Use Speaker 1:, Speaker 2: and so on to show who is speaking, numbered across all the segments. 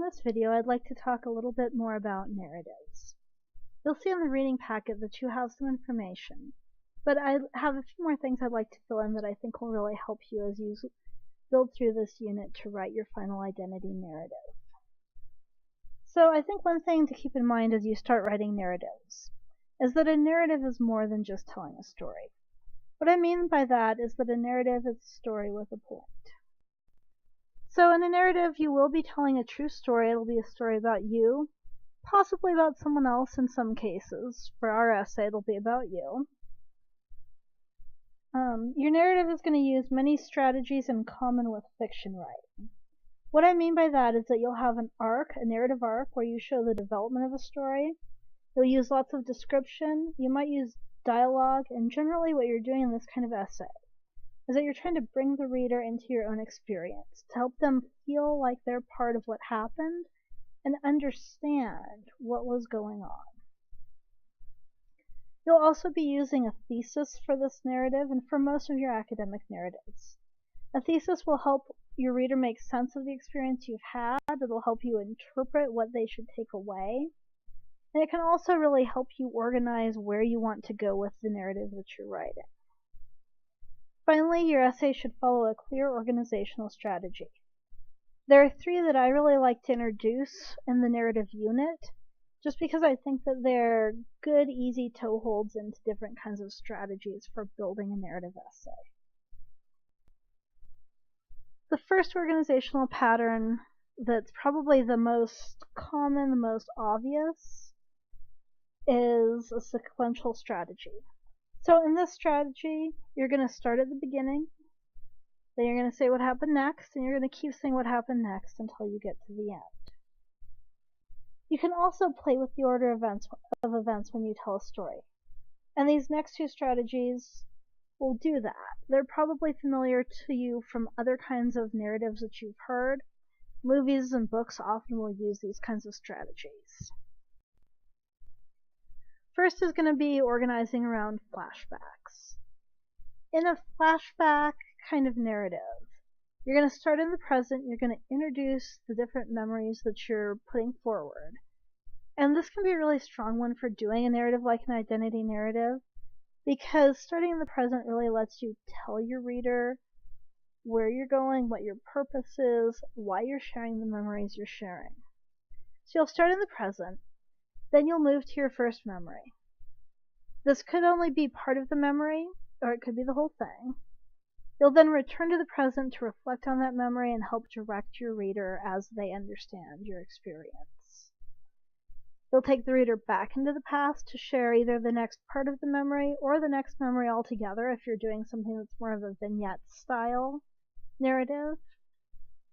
Speaker 1: this video, I'd like to talk a little bit more about narratives. You'll see in the reading packet that you have some information, but I have a few more things I'd like to fill in that I think will really help you as you build through this unit to write your final identity narrative. So I think one thing to keep in mind as you start writing narratives is that a narrative is more than just telling a story. What I mean by that is that a narrative is a story with a point. So in a narrative, you will be telling a true story. It'll be a story about you, possibly about someone else in some cases. For our essay, it'll be about you. Your narrative is going to use many strategies in common with fiction writing. What I mean by that is that you'll have an arc, a narrative arc, where you show the development of a story. You'll use lots of description. You might use dialogue, and generally what you're doing in this kind of essay is that you're trying to bring the reader into your own experience, to help them feel like they're part of what happened and understand what was going on. You'll also be using a thesis for this narrative and for most of your academic narratives. A thesis will help your reader make sense of the experience you've had. It'll help you interpret what they should take away. And it can also really help you organize where you want to go with the narrative that you're writing. Finally, your essay should follow a clear organizational strategy. There are three that I really like to introduce in the narrative unit, just because I think that they're good, easy toeholds into different kinds of strategies for building a narrative essay. The first organizational pattern that's probably the most common, the most obvious, is a sequential strategy. So in this strategy, you're going to start at the beginning, then you're going to say what happened next, and you're going to keep saying what happened next until you get to the end. You can also play with the order of events when you tell a story. And these next two strategies will do that. They're probably familiar to you from other kinds of narratives that you've heard. Movies and books often will use these kinds of strategies. First is going to be organizing around flashbacks. In a flashback kind of narrative, you're going to start in the present, you're going to introduce the different memories that you're putting forward. And this can be a really strong one for doing a narrative like an identity narrative, because starting in the present really lets you tell your reader where you're going, what your purpose is, why you're sharing the memories you're sharing. So you'll start in the present, then you'll move to your first memory. This could only be part of the memory, or it could be the whole thing. You'll then return to the present to reflect on that memory and help direct your reader as they understand your experience. You'll take the reader back into the past to share either the next part of the memory or the next memory altogether if you're doing something that's more of a vignette style narrative.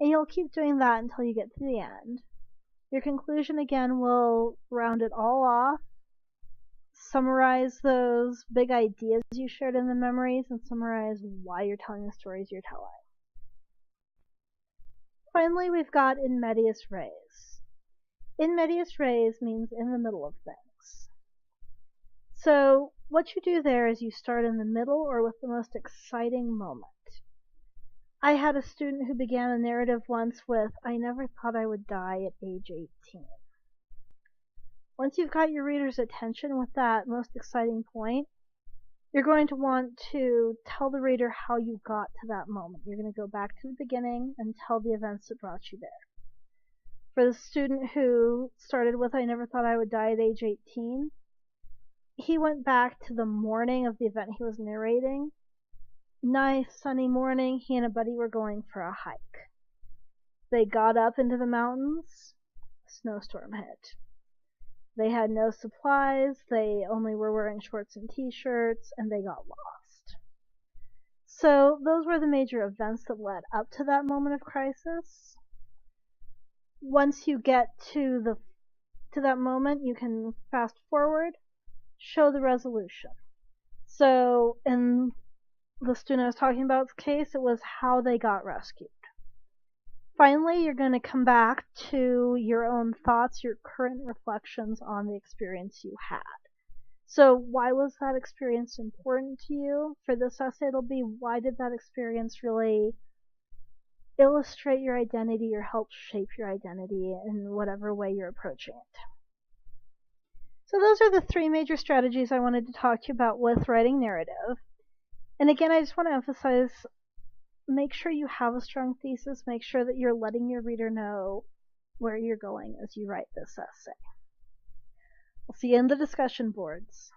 Speaker 1: And you'll keep doing that until you get to the end. Your conclusion again will round it all off, summarize those big ideas you shared in the memories, and summarize why you're telling the stories you're telling. Finally, we've got in medias res. In medias res means in the middle of things. So what you do there is you start in the middle or with the most exciting moment. I had a student who began a narrative once with, "I never thought I would die at age 18. Once you've got your reader's attention with that most exciting point, you're going to want to tell the reader how you got to that moment. You're going to go back to the beginning and tell the events that brought you there. For the student who started with, "I never thought I would die at age 18, he went back to the morning of the event he was narrating. Nice sunny morning, he and a buddy were going for a hike. They got up into the mountains, a snowstorm hit. They had no supplies, they only were wearing shorts and t-shirts, and they got lost." So those were the major events that led up to that moment of crisis. Once you get to that moment, you can fast forward, show the resolution. So in the student I was talking about's case, it was how they got rescued. Finally, you're going to come back to your own thoughts, your current reflections on the experience you had. So why was that experience important to you? For this essay, it'll be, why did that experience really illustrate your identity or help shape your identity in whatever way you're approaching it. So those are the three major strategies I wanted to talk to you about with writing narrative. And again, I just want to emphasize, make sure you have a strong thesis. Make sure that you're letting your reader know where you're going as you write this essay. We'll see you in the discussion boards.